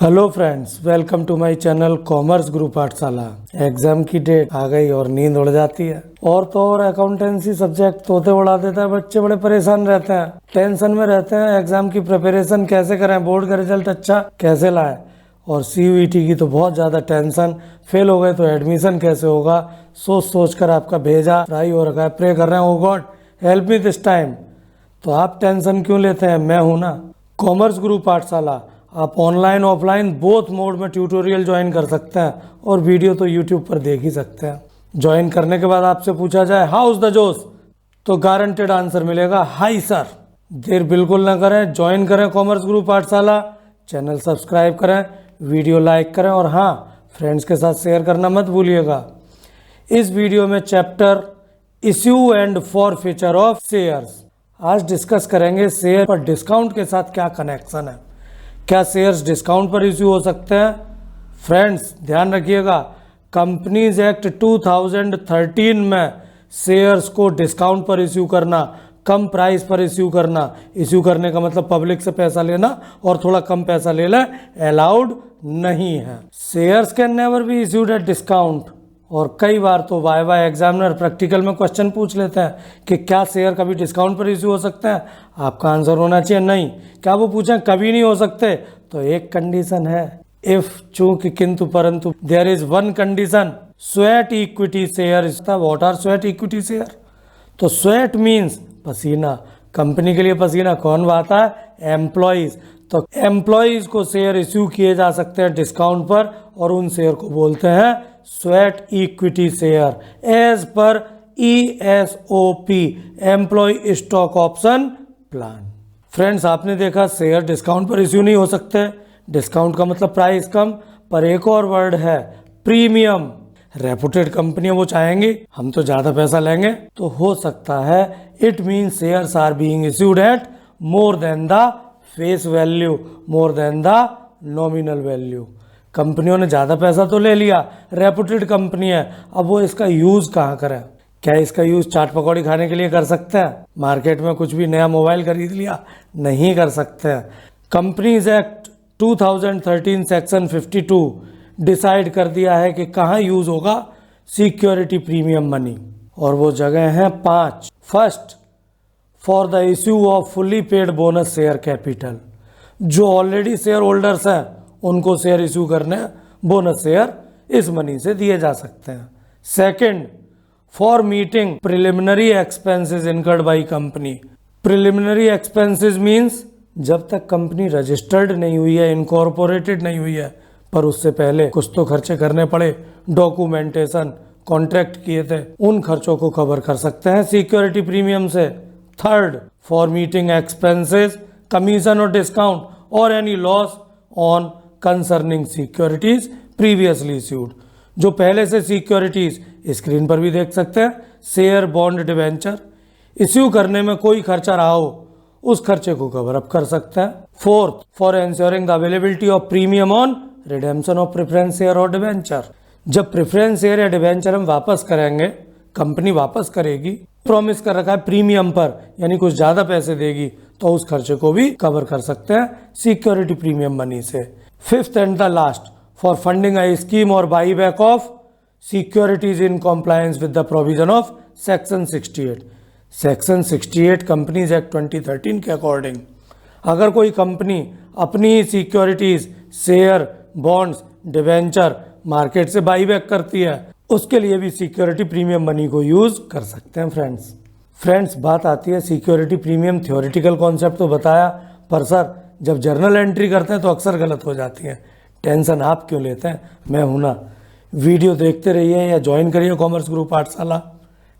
Hello friends, welcome to my channel commerce Guru Pathshala. Exam की date आ गई और नींद उड़ जाती है। और तो और अकाउंटेंसी सब्जेक्ट तोते उड़ा देता है। बच्चे बड़े परेशान रहते हैं, टेंशन में रहते हैं। एग्जाम की प्रिपरेशन कैसे करें, बोर्ड का रिजल्ट अच्छा कैसे लाएं। और CUET की तो बहुत ज़्यादा टेंशन, फेल हो गए तो एडमिशन कैसे होगा, सोच सोच कर आपका भेजा फ्राई हो रखा है। प्रे कर रहे हैं, oh God help me this time. तो आप टेंशन क्यों लेते हैं, मैं हूं ना। कॉमर्स गुरु पाठशाला, आप ऑनलाइन ऑफलाइन बोथ मोड में ट्यूटोरियल ज्वाइन कर सकते हैं और वीडियो तो यूट्यूब पर देख ही सकते हैं। ज्वाइन करने के बाद आपसे पूछा जाए हाउ इज द जोश, तो गारंटेड आंसर मिलेगा हाई सर। देर बिल्कुल ना करें, ज्वाइन करें कॉमर्स गुरु पाठशाला, चैनल सब्सक्राइब करें, वीडियो लाइक करें और हाँ, फ्रेंड्स के साथ शेयर करना मत भूलिएगा। इस वीडियो में chapter issue and forfeiture of shares आज डिस्कस करेंगे। शेयर पर डिस्काउंट के साथ क्या कनेक्शन है, क्या शेयर्स डिस्काउंट पर इश्यू हो सकते हैं। फ्रेंड्स ध्यान रखिएगा, कंपनीज एक्ट 2013 में शेयर्स को डिस्काउंट पर इश्यू करना, कम प्राइस पर इश्यू करना, इश्यू करने का मतलब पब्लिक से पैसा लेना और थोड़ा कम पैसा ले लें, अलाउड नहीं है। Shares can never be issued at discount. और कई बार तो वाइवा एग्जामिनर प्रैक्टिकल में क्वेश्चन पूछ लेते हैं कि क्या शेयर कभी डिस्काउंट पर इश्यू हो सकते हैं। आपका आंसर होना चाहिए नहीं। क्या वो पूछें कभी नहीं हो सकते, तो एक कंडीशन है, इफ, चूंकि, किंतु, परंतु, there is one condition, sweat equity share. What are sweat equity share? तो स्वेट मीन्स पसीना। कंपनी के लिए पसीना कौन बहाता है? एम्प्लॉइज। तो एम्प्लॉइज को शेयर इश्यू किए जा सकते हैं डिस्काउंट पर और उन शेयर को बोलते हैं sweat equity share as per ESOP, employee stock option plan. Friends आपने देखा शेयर डिस्काउंट पर इश्यू नहीं हो सकते। डिस्काउंट का मतलब प्राइस कम, पर एक और वर्ड है प्रीमियम। रेपुटेड कंपनियां वो चाहेंगी हम तो ज्यादा पैसा लेंगे, तो हो सकता है it mean shares are being issued at more than the face value, more than the nominal value. कंपनियों ने ज़्यादा पैसा तो ले लिया, रेपुटेड कंपनी है, अब वो इसका यूज़ कहाँ करें? क्या इसका यूज़ चाट पकौड़ी खाने के लिए कर सकते हैं? मार्केट में कुछ भी नया मोबाइल खरीद लिया? नहीं कर सकते हैं। कंपनीज एक्ट 2013 सेक्शन 52 डिसाइड कर दिया है कि कहाँ यूज़ होगा सिक्योरिटी प्रीमियम मनी, और वो जगह हैं 5। First, for the issue off fully paid bonus share capital. जो ऑलरेडी शेयर होल्डर्स हैं उनको शेयर इश्यू करने बोनस शेयर इस मनी से दिए जा सकते हैं। Second, for meeting preliminary expenses incurred by company. Preliminary expenses means जब तक कंपनी रजिस्टर्ड नहीं हुई है, इनकॉर्पोरेटेड नहीं हुई है, पर उससे पहले कुछ तो खर्चे करने पड़े, डॉक्यूमेंटेशन, कॉन्ट्रैक्ट किए थे, उन खर्चों को कवर कर सकते हैं सिक्योरिटी प्रीमियम से। Third, for meeting expenses, commission और डिस्काउंट और any loss on concerning securities previously issued. जो पहले से सिक्योरिटीज स्क्रीन पर भी देख सकते हैं, शेयर, बॉन्ड, डिवेंचर इश्यू करने में कोई खर्चा रहा हो, उस खर्चे को कवर अप कर सकते हैं। Fourth, for ensuring the availability of premium on redemption of preference share और डिवेंचर। जब प्रेफरेंस शेयर या डिवेंचर हम वापस करेंगे, कंपनी वापस करेगी, प्रॉमिस कर रखा है प्रीमियम पर, यानी कुछ ज्यादा पैसे देगी, तो उस खर्चे को भी कवर कर सकते हैं सिक्योरिटी प्रीमियम मनी से। Fifth and the last, for funding a scheme और buy back of securities in compliance with the provision of section 68। Section 68 companies act 2013 के अकॉर्डिंग अगर कोई कंपनी अपनी securities, share, bonds, debenture market से buy back करती है, उसके लिए भी सिक्योरिटी प्रीमियम मनी को यूज कर सकते हैं। फ्रेंड्स बात आती है सिक्योरिटी प्रीमियम, थ्योरेटिकल कॉन्सेप्ट तो बताया, पर सर जब जर्नल एंट्री करते हैं तो अक्सर गलत हो जाती है। टेंशन आप क्यों लेते हैं, मैं हूं ना। वीडियो देखते रहिए या ज्वाइन करिए कॉमर्स गुरु पाठशाला,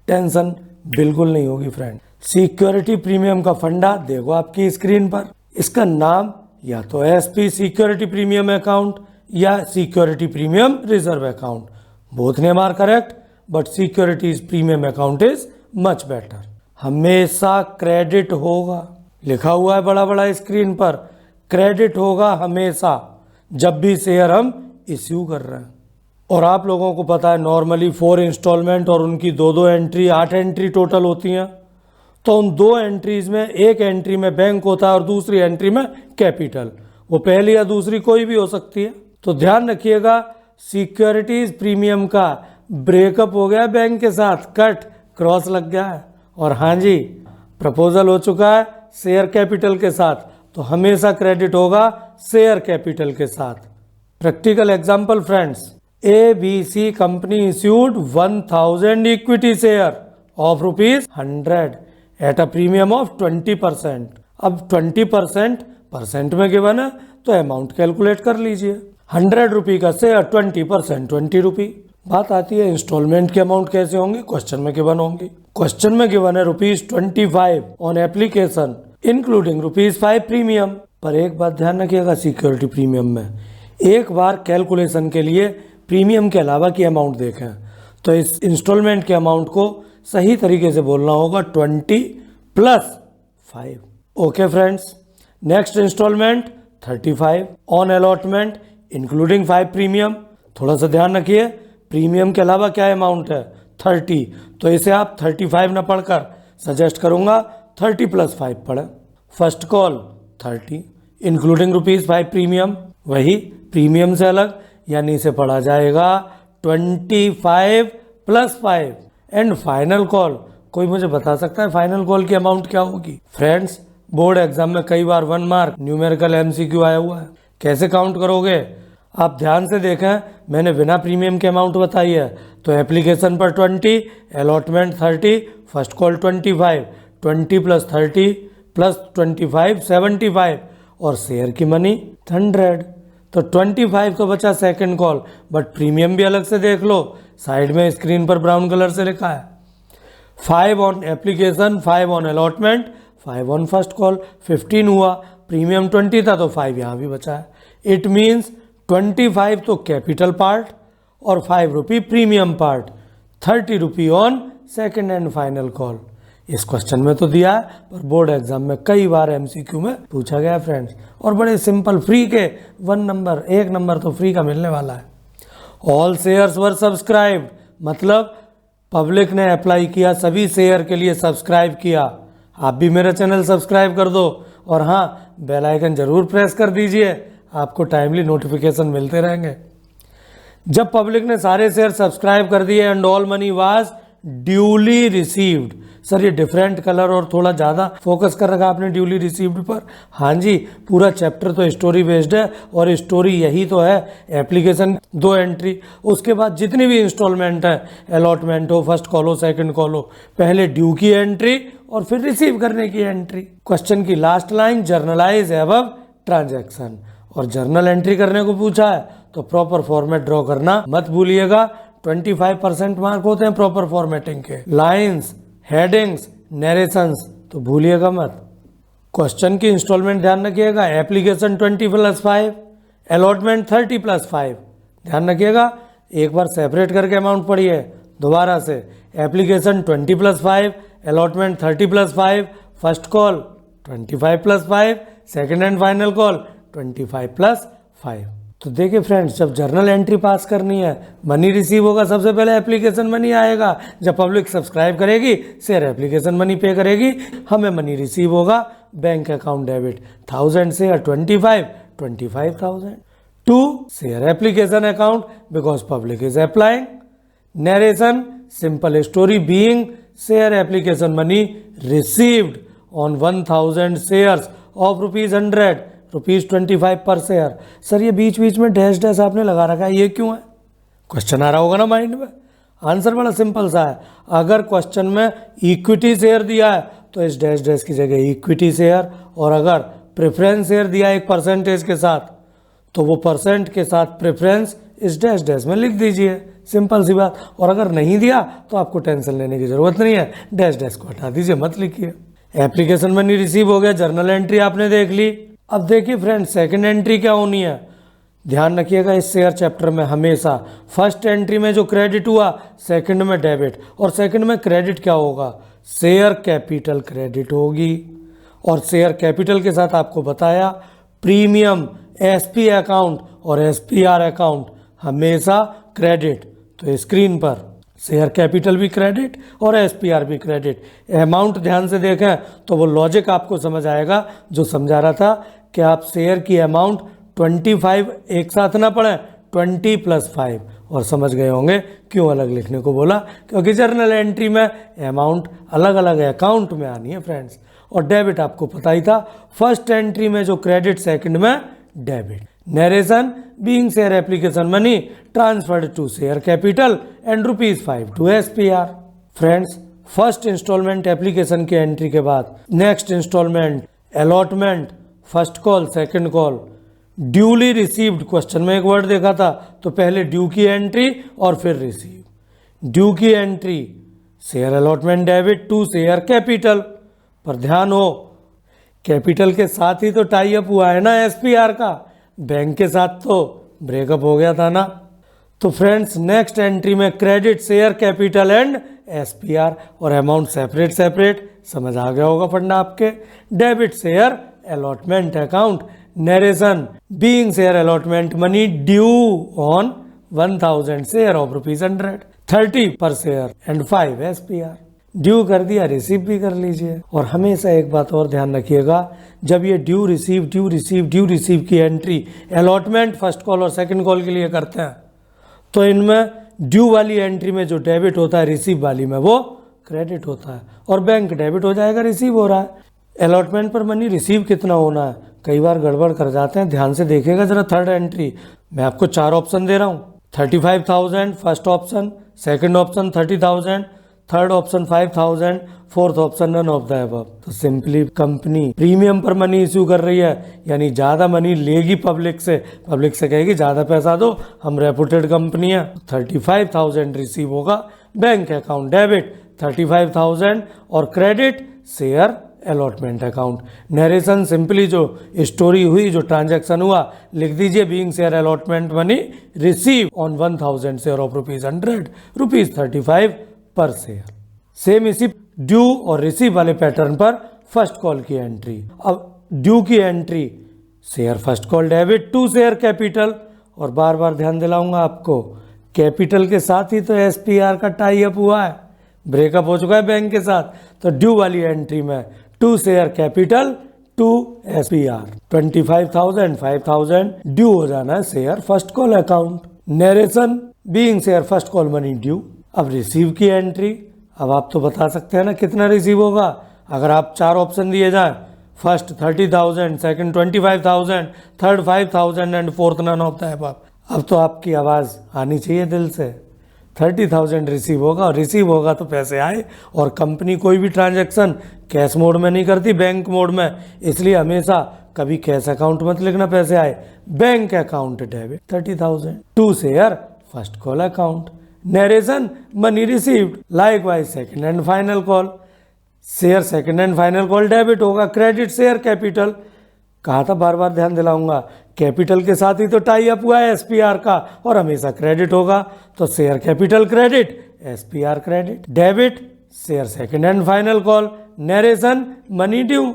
टेंशन बिल्कुल नहीं होगी। फ्रेंड सिक्योरिटी प्रीमियम का फंडा देखो आपकी स्क्रीन पर। इसका नाम या तो SP सिक्योरिटी प्रीमियम अकाउंट या security premium reserve account, both name are correct, but securities premium account is much better. हमेशा क्रेडिट होगा, लिखा हुआ है बड़ा बड़ा स्क्रीन पर, क्रेडिट होगा हमेशा जब भी शेयर हम इश्यू कर रहे हैं। और आप लोगों को पता है नॉर्मली 4 इंस्टॉलमेंट और उनकी 2-2 एंट्री, 8 एंट्री टोटल होती हैं। तो उन 2 एंट्रीज में एक एंट्री में बैंक होता है और दूसरी एंट्री में कैपिटल। वो पहली या दूसरी कोई भी हो सकती है। तो ध्यान रखिएगा, सिक्योरिटीज प्रीमियम का ब्रेकअप हो गया बैंक के साथ, कट क्रॉस लग गया है। और हाँ जी, प्रपोजल हो चुका है शेयर कैपिटल के साथ, तो हमेशा क्रेडिट होगा शेयर कैपिटल के साथ। Practical example friends, ABC company issued 1000 equity share of ₹100 at a premium of 20%। अब 20% परसेंट में गिवन है, तो अमाउंट कैलकुलेट कर लीजिए। 100 रुपये का शेयर, 20%, 20 रुपये। बात आती है इंस्टॉलमेंट के अमाउंट कैसे होंगी, क्वेश्चन में गिवन होंगी। क्वेश्चन में गिवन है ₹25 ऑन एप्लीकेशन इंक्लूडिंग ₹5 प्रीमियम। पर एक बात ध्यान रखिएगा, सिक्योरिटी प्रीमियम में एक बार कैलकुलेशन के लिए प्रीमियम के अलावा की अमाउंट देखें, तो इस इंस्टॉलमेंट के अमाउंट को सही तरीके से बोलना होगा 20 + 5। Okay friends, next instalment 35 on allotment including 5 premium. थोड़ा सा ध्यान रखिए, प्रीमियम के अलावा क्या अमाउंट है, 30, तो इसे आप 35 न पढ़कर सजेस्ट करूंगा 30 + 5 पढ़ें। फर्स्ट कॉल 30 इंक्लूडिंग ₹5 प्रीमियम, वही प्रीमियम से अलग, यानी इसे पढ़ा जाएगा 25 + 5। एंड फाइनल कॉल, कोई मुझे बता सकता है फाइनल कॉल की अमाउंट क्या होगी? फ्रेंड्स, बोर्ड एग्जाम में कई बार 1 मार्क न्यूमेरिकल MCQ आया हुआ है, कैसे काउंट करोगे? आप ध्यान से देखें, मैंने बिना प्रीमियम के अमाउंट बताई है, तो एप्लीकेशन पर 20, अलॉटमेंट 30, फर्स्ट कॉल 25, 20 + 30 + 25 75, और शेयर की मनी 100। तो 25 तो बचा सेकंड कॉल, बट प्रीमियम भी अलग से देख लो, साइड में स्क्रीन पर ब्राउन कलर से लिखा है। 5 on application, 5 on allotment, 5 on first call, 15 हुआ। प्रीमियम 20 था, तो 5 यहाँ भी बचा है। इट मीन्स 25 तो कैपिटल पार्ट और 5 रुपये प्रीमियम पार्ट, 30 रुपये on second and final call. इस क्वेश्चन में तो दिया है, पर बोर्ड एग्जाम में कई बार MCQ में पूछा गया है फ्रेंड्स, और बड़े सिंपल, फ्री के 1 नंबर तो फ्री का मिलने वाला है। ऑल शेयर्स वर सब्सक्राइब्ड, मतलब पब्लिक ने अप्लाई किया, सभी शेयर के लिए सब्सक्राइब किया। आप भी मेरा चैनल सब्सक्राइब कर दो, और हाँ, बेल आइकन जरूर प्रेस कर दीजिए, आपको टाइमली नोटिफिकेशन मिलते रहेंगे। जब पब्लिक ने सारे शेयर सब्सक्राइब कर दिए, and all money was duly received. Sir, ये डिफरेंट कलर और थोड़ा ज़्यादा फोकस कर रखा आपने ड्यूली रिसीव्ड पर। हाँ जी, पूरा चैप्टर तो स्टोरी बेस्ड है, और स्टोरी यही तो है। एप्लीकेशन 2 एंट्री, उसके बाद जितनी भी इंस्टॉलमेंट है, अलॉटमेंट हो, फर्स्ट कॉल हो, सेकंड कॉल हो, पहले ड्यू की एंट्री और फिर रिसीव करने की एंट्री। क्वेश्चन की last line, generalized above transaction, और जर्नल एंट्री करने को पूछा है, तो प्रॉपर फॉर्मेट ड्रॉ करना मत भूलिएगा। 25% मार्क होते हैं प्रॉपर फॉर्मेटिंग के। लाइंस, हेडिंग्स, नरेशंस तो भूलिएगा मत। क्वेश्चन की इंस्टॉलमेंट ध्यान रखिएगा, एप्लीकेशन 20 + 5, अलॉटमेंट 30 + 5। ध्यान रखिएगा, एक बार सेपरेट करके अमाउंट पढ़िए दोबारा से। Application 20 + 5, allotment 30 + 5, first call 25 + 5, second and final call 25 + 5। तो देखिए फ्रेंड्स, जब जर्नल एंट्री पास करनी है, मनी रिसीव होगा, सबसे पहले एप्लीकेशन मनी आएगा। जब पब्लिक सब्सक्राइब करेगी, शेयर एप्लीकेशन मनी पे करेगी, हमें मनी रिसीव होगा, bank account debit 1000 share 25,000 to share application account because public is applying. Narration, simple story being share application money received on 1000 shares of ₹100, ₹25 पर share. Sir, ये बीच बीच में dash dash आपने लगा रखा है, ये क्यों है? क्वेश्चन आ रहा होगा ना माइंड में। आंसर बड़ा सिंपल सा है, अगर क्वेश्चन में इक्विटी शेयर दिया है तो इस डैश डैश की जगह इक्विटी शेयर, और अगर प्रेफरेंस शेयर दिया है एक परसेंटेज के साथ, तो वो परसेंट के साथ प्रेफरेंस इस डैश डैश में लिख दीजिए, सिंपल सी बात। और अगर नहीं दिया तो आपको टेंशन लेने की जरूरत नहीं है, डैश डैश को हटा दीजिए, मत लिखिए। एप्लीकेशन मनी रिसीव हो गया, जर्नल एंट्री आपने देख ली। अब देखिए फ्रेंड्स, सेकंड एंट्री क्या होनी है, ध्यान रखिएगा। इस शेयर चैप्टर में हमेशा फर्स्ट एंट्री में जो क्रेडिट हुआ, सेकंड में डेबिट, और सेकंड में क्रेडिट क्या होगा, शेयर कैपिटल क्रेडिट होगी। और शेयर कैपिटल के साथ आपको बताया प्रीमियम, SP अकाउंट और SPR अकाउंट हमेशा क्रेडिट। तो स्क्रीन पर शेयर कैपिटल भी क्रेडिट और SPR भी क्रेडिट। अमाउंट ध्यान से देखें तो वो लॉजिक आपको समझ आएगा जो समझा रहा था कि आप शेयर की अमाउंट 25 एक साथ ना पढ़ें, 20 + 5, और समझ गए होंगे क्यों अलग लिखने को बोला, क्योंकि जर्नल एंट्री में अमाउंट अलग अलग अकाउंट में आनी है फ्रेंड्स। और डेबिट आपको पता ही था, फर्स्ट एंट्री में जो क्रेडिट, सेकंड में debit. Narration being share application money transferred to share capital and ₹5 to SPR। Friends, first instalment application की एंट्री के बाद next instalment, allotment, first call, second call, duly received. Question में एक word देखा था, तो पहले ड्यू की एंट्री और फिर रिसीव। ड्यू की entry share allotment debit to share capital, पर ध्यान हो कैपिटल के साथ ही तो टाई अप हुआ है ना SPR का, बैंक के साथ तो ब्रेकअप हो गया था ना। तो फ्रेंड्स, नेक्स्ट एंट्री में credit share capital and SPR, और अमाउंट सेपरेट सेपरेट, समझ आ गया होगा फंडा आपके। Debit share allotment account, narration being share allotment money due on 1000 share of ₹100, 30 पर शेयर एंड 5 SPR। ड्यू कर दिया, रिसीव भी कर लीजिए। और हमेशा एक बात और ध्यान रखिएगा, जब ये ड्यू रिसीव की एंट्री अलॉटमेंट, फर्स्ट कॉल और सेकंड कॉल के लिए करते हैं, तो इनमें ड्यू वाली एंट्री में जो डेबिट होता है, रिसीव वाली में वो क्रेडिट होता है, और बैंक डेबिट हो जाएगा, रिसीव हो रहा है। अलॉटमेंट पर मनी रिसीव कितना होना है, कई बार गड़बड़ कर जाते हैं, ध्यान से देखिएगा जरा। थर्ड एंट्री मैं आपको 4 ऑप्शन दे रहा हूँ, 35,000 first option, second option 30,000, third option 5,000, fourth option none of the above. तो सिंपली कंपनी प्रीमियम पर मनी इश्यू कर रही है, यानी ज़्यादा मनी लेगी पब्लिक से कहेगी ज़्यादा पैसा दो, हम रेपुटेड कंपनी है। 35,000 रिसीव होगा, बैंक अकाउंट डेबिट 35,000, और credit share allotment account. Narration simply जो स्टोरी हुई, जो ट्रांजैक्शन हुआ, लिख दीजिए being share allotment money receive on 1000 share of ₹100, ₹35 per share. Same इसी ड्यू और रिसीव वाले पैटर्न पर फर्स्ट कॉल की एंट्री। अब ड्यू की entry share first call debit to share capital, और बार बार ध्यान दिलाऊंगा आपको, कैपिटल के साथ ही तो SPR का टाई अप हुआ है, ब्रेकअप हो चुका है बैंक के साथ। तो ड्यू वाली एंट्री में to share capital to SPR, 25,000 5,000 due हो जाना है share first call account. Narration being share first call money due. अब रिसीव की एंट्री, अब आप तो बता सकते हैं ना कितना रिसीव होगा, अगर आप 4 ऑप्शन दिए जाएं, first 30,000, second 25,000, third 5,000 and fourth none of the above. अब तो आपकी आवाज़ आनी चाहिए दिल से, 30,000 रिसीव होगा, और रिसीव होगा तो पैसे आए। और कंपनी कोई भी ट्रांजैक्शन कैश मोड में नहीं करती, बैंक मोड में, इसलिए हमेशा कभी कैश अकाउंट मत लिखना पैसे आए, bank account debit 30,000 to share first call account. Narration money received, likewise second and final call, share second and final call debit होगा, क्रेडिट शेयर कैपिटल। कहा था बार बार ध्यान दिलाऊंगा, कैपिटल के साथ ही तो टाई अप हुआ है SPR का, और हमेशा क्रेडिट होगा, तो share capital credit, SPR credit. Debit share second and final call, narration money due,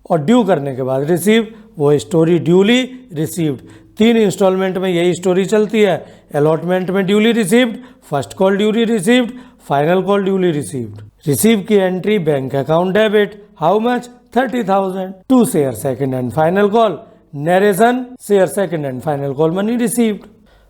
और ड्यू करने के बाद रिसीव, वो स्टोरी ड्यूली रिसीव्ड। 3 इंस्टॉलमेंट में यही स्टोरी चलती है, अलॉटमेंट में duly received, first call duly received, final call duly received. Receive की entry bank account debit, how much 30,000 to share second and final call, narration share second and final call money received.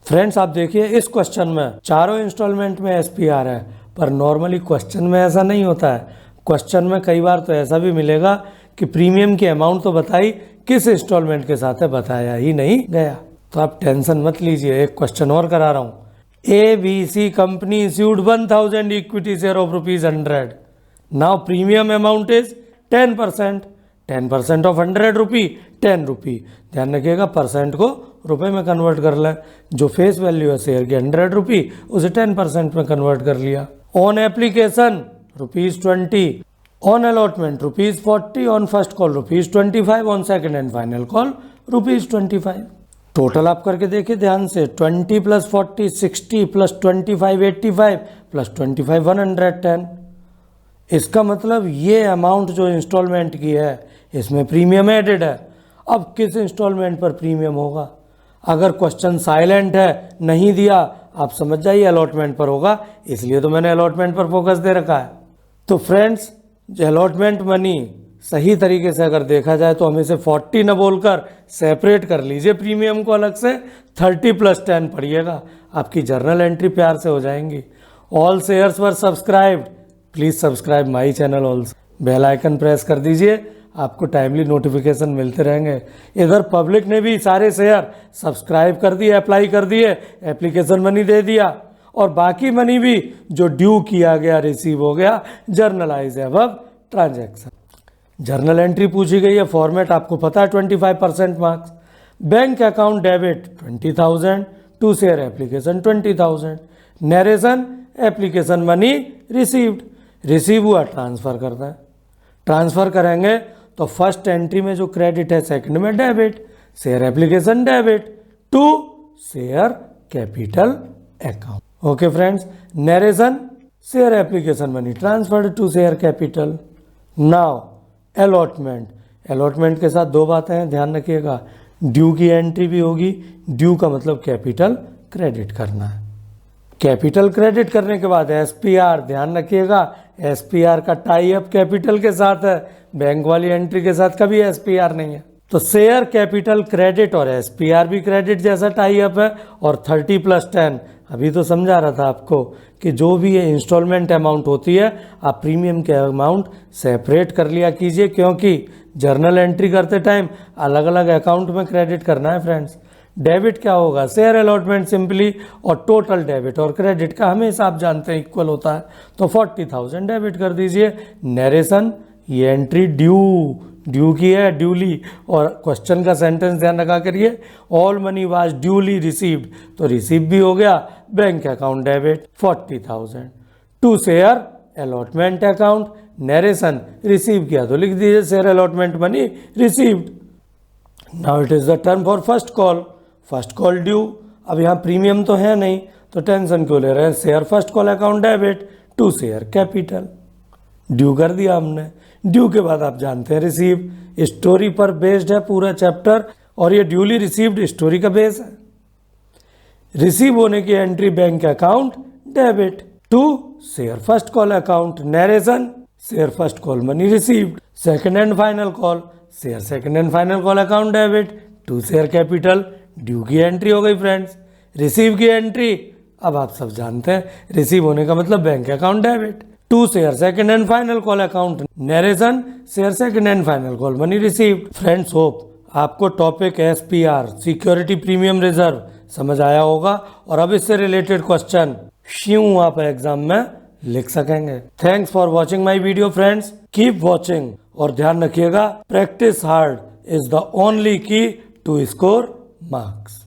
Friends, आप देखिए इस question में चारों instalment में SPR है, पर normally question में ऐसा नहीं होता है। क्वेश्चन में कई बार तो ऐसा भी मिलेगा कि प्रीमियम की अमाउंट तो बताई, किस इंस्टॉलमेंट के साथ है बताया ही नहीं गया। तो आप टेंशन मत लीजिए, एक क्वेश्चन और करा रहा हूँ। ABC company issued 1000 equity share of ₹100, now premium amount is 10%, 10% of 100 रुपी 10 रुपी। ध्यान रखिएगा परसेंट को रुपए में कन्वर्ट कर लें, जो फेस वैल्यू है शेयर की 100 रुपी, उसे 10% में कन्वर्ट कर लिया। On application ₹20, on allotment ₹40, on first call ₹25, on second and final call ₹25। Total आप करके देखिए ध्यान से, 20 + 40 60 + 25 85 + 25 110। इसका मतलब ये अमाउंट जो इंस्टॉलमेंट की है इसमें प्रीमियम एडेड है। अब किस इंस्टॉलमेंट पर प्रीमियम होगा? अगर क्वेश्चन साइलेंट है, नहीं दिया, आप समझ जाइए अलॉटमेंट पर होगा, इसलिए तो मैंने अलॉटमेंट पर फोकस दे रखा है। तो फ्रेंड्स, अलॉटमेंट मनी सही तरीके से अगर देखा जाए तो हमें से 40 न बोलकर सेपरेट कर लीजिए प्रीमियम को अलग से, 30 + 10 पढ़िएगा, आपकी जर्नल एंट्री प्यार से हो जाएंगी। All shares were subscribed, please subscribe my channel also, bell icon press कर दीजिए, आपको टाइमली नोटिफिकेशन मिलते रहेंगे। इधर पब्लिक ने भी सारे शेयर सब्सक्राइब कर दिए, अप्लाई कर दिए, एप्लीकेशन मनी दे दिया, और बाकी मनी भी जो ड्यू किया गया रिसीव हो गया, journalise above transaction. Journal entry पूछी गई है, फॉर्मेट आपको पता है, 25% marks. Bank account debit 20,000, to share application 20,000, narration application money received, receive हुआ ट्रांसफ़र करना है। ट्रांसफ़र करेंगे तो फर्स्ट एंट्री में जो क्रेडिट है सेकंड में debit, share application debit to share capital account. Okay friends, narration share application money transferred to share capital. Now allotment, allotment के साथ दो बातें हैं, ध्यान रखिएगा, ड्यू की एंट्री भी होगी, ड्यू का मतलब कैपिटल क्रेडिट करना है। कैपिटल क्रेडिट करने के बाद एसपीआर, ध्यान रखिएगा एसपीआर का टाई अप कैपिटल के साथ है, बैंक वाली एंट्री के साथ कभी एसपीआर नहीं है। तो शेयर कैपिटल क्रेडिट और एसपीआर भी क्रेडिट जैसा टाई अप है, और 30 + 10 अभी तो समझा रहा था आपको कि जो भी ये इंस्टॉलमेंट अमाउंट होती है आप प्रीमियम के अमाउंट सेपरेट कर लिया कीजिए, क्योंकि जर्नल एंट्री करते टाइम अलग अलग अकाउंट में क्रेडिट करना है फ्रेंड्स। डेबिट क्या होगा, शेयर अलॉटमेंट सिंपली, और टोटल डेबिट और क्रेडिट का हमेशा आप जानते हैं इक्वल होता है, तो 40,000 डेबिट कर दीजिए। नरेशन, ये एंट्री ड्यू की है, ड्यूली, और क्वेश्चन का सेंटेंस ध्यान रखा करिए, all money was duly received, तो रिसीव भी हो गया, bank account debit 40,000 to share allotment account, narration receive किया तो लिख दीजिए share allotment money received. Now it is the term for first call, first call due. अब यहाँ प्रीमियम तो है नहीं तो टेंशन क्यों ले रहे हैं, share first call account debit to share capital, due कर दिया हमने। ड्यू के बाद आप जानते हैं रिसीव, स्टोरी पर बेस्ड है पूरा चैप्टर, और ये ड्यूली रिसीव्ड स्टोरी का बेस है। रिसीव होने की entry bank account debit to share first call account, narration share first call money received, second and final call share second and final call account debit to share capital, due की entry हो गई friends. Receive की entry अब आप सब जानते हैं, receive होने का मतलब bank account debit to share second and final call account, narration share second and final call money received. Friends, hope आपको topic SPR security premium reserve समझ आया होगा, और अब इससे रिलेटेड क्वेश्चन श्यों आप एग्जाम में लिख सकेंगे। Thanks for watching my video friends, keep watching, और ध्यान रखिएगा practice hard is the only की टू स्कोर मार्क्स।